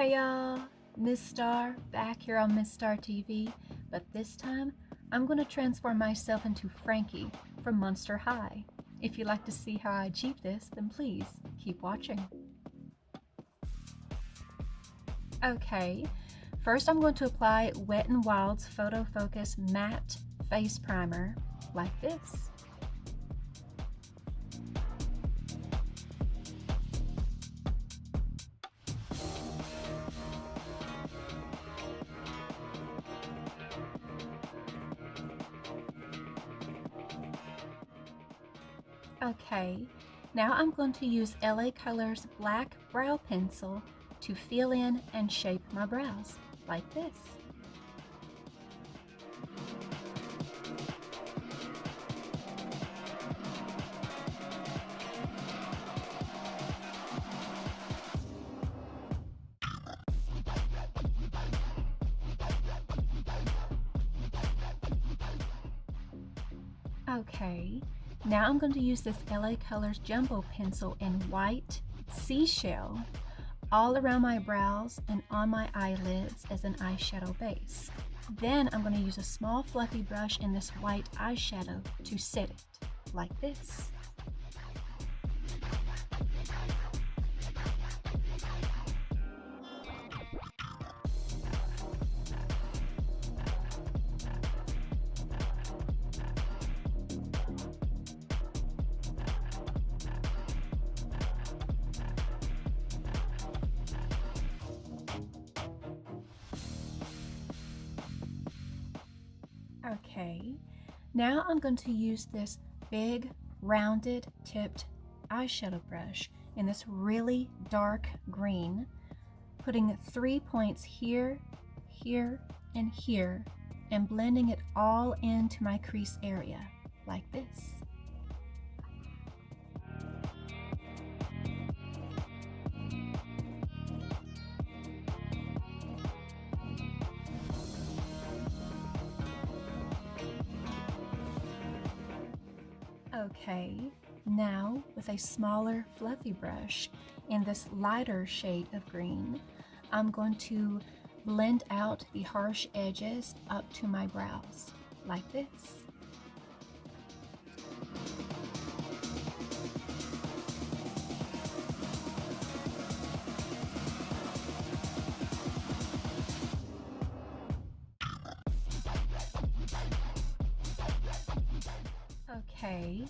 Hey y'all, Miss Star back here on MissStarTv, but this time I'm going to transform myself into Frankie from Monster High. If you'd like to see how I achieve this, then please keep watching. Okay, first I'm going to apply Wetnwild's Photo Focus Matte Face Primer like this. Okay, now I'm going to use LA Colors Black Brow Pencil to fill in and shape my brows, like this. Okay, now I'm going to use this LA Colors Jumbo Pencil in white seashell all around my brows and on my eyelids as an eyeshadow base. Then I'm going to use a small fluffy brush in this white eyeshadow to set it, like this. Okay, now I'm going to use this big rounded tipped eyeshadow brush in this really dark green, putting 3 points here, here, and here, and blending it all into my crease area, like this. Okay, now with a smaller fluffy brush in this lighter shade of green, I'm going to blend out the harsh edges up to my brows, like this. Okay,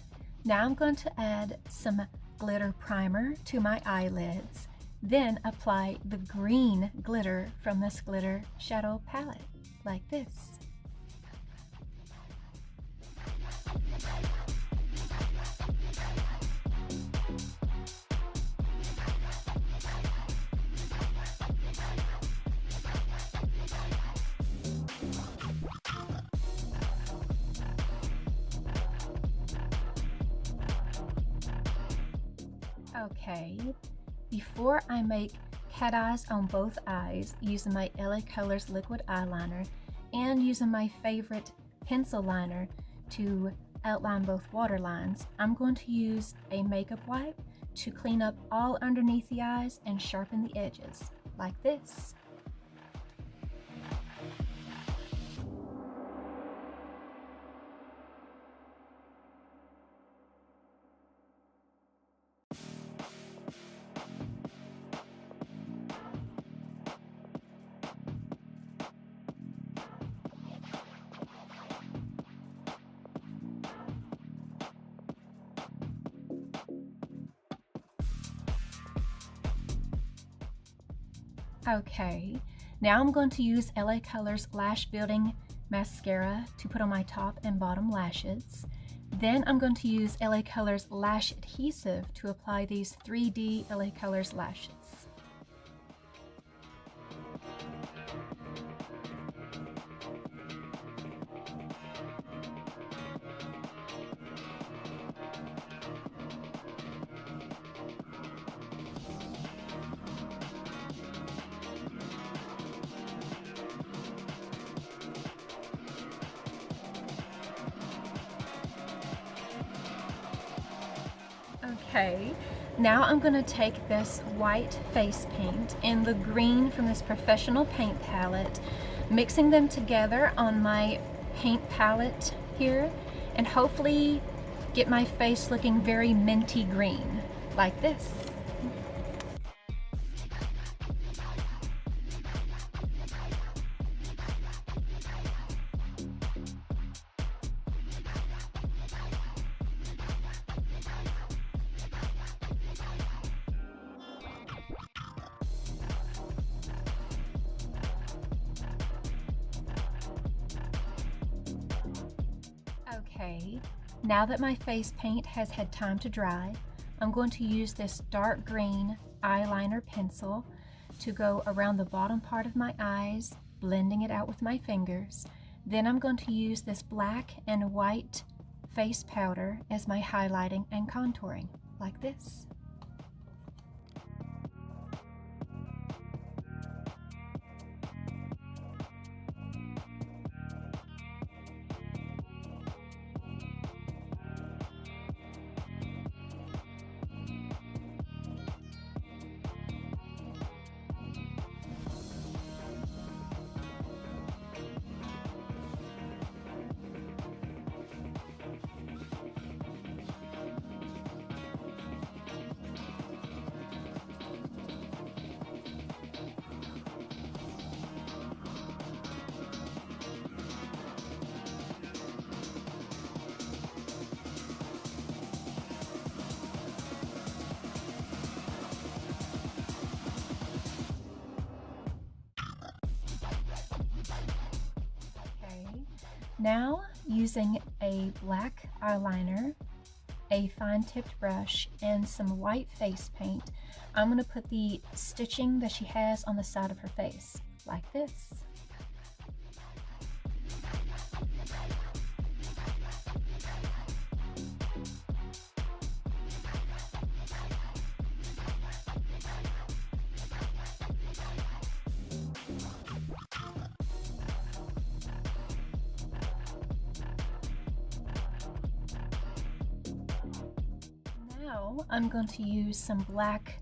now I'm going to add some glitter primer to my eyelids, then apply the green glitter from this glitter shadow palette, like this. Okay, before I make cat eyes on both eyes using my L.A. Colors Liquid eyeliner and using my favorite pencil liner to outline both waterlines, I'm going to use a makeup wipe to clean up all underneath the eyes and sharpen the edges, like this. Okay, now I'm going to use LA Colors Lash Building Mascara to put on my top and bottom lashes. Then I'm going to use LA Colors Lash Adhesive to apply these 3D LA Colors lashes. Okay, Now I'm going to take this white face paint and the green from this professional paint palette, mixing them together on my paint palette here, and hopefully get my face looking very minty green, like this. Okay, now that my face paint has had time to dry, I'm going to use this dark green eyeliner pencil to go around the bottom part of my eyes, blending it out with my fingers. Then I'm going to use this black and white face powder as my highlighting and contouring, like this. Now, using a black eyeliner, a fine-tipped brush, and some white face paint, I'm going to put the stitching that she has on the side of her face, like this. Now I'm going to use some black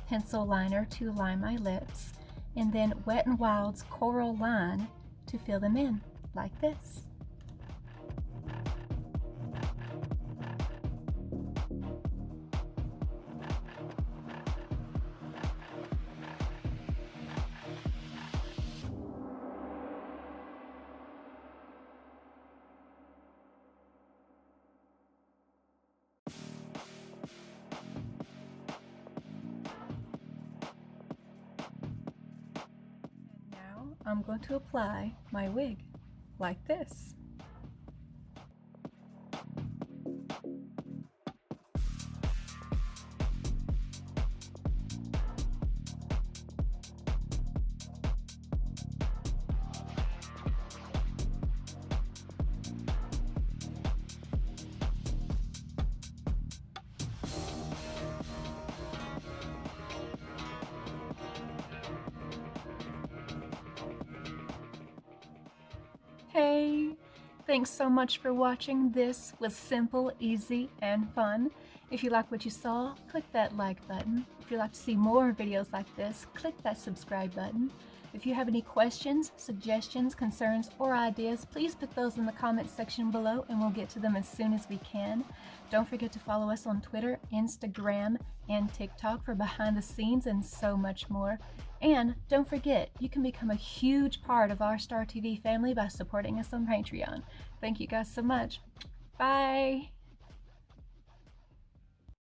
pencil liner to line my lips, and then Wetnwild's Coral-ine to fill them in, like this. I'm going to apply my wig like this. Hey, thanks so much for watching. This was simple, easy, and fun. If you like what you saw, click that like button. If you'd like to see more videos like this, click that subscribe button. If you have any questions, suggestions, concerns, or ideas, please put those in the comments section below and we'll get to them as soon as we can. Don't forget to follow us on Twitter, Instagram, and TikTok for behind the scenes and so much more. And don't forget, you can become a huge part of our MissStarTv family by supporting us on Patreon. Thank you guys so much. Bye!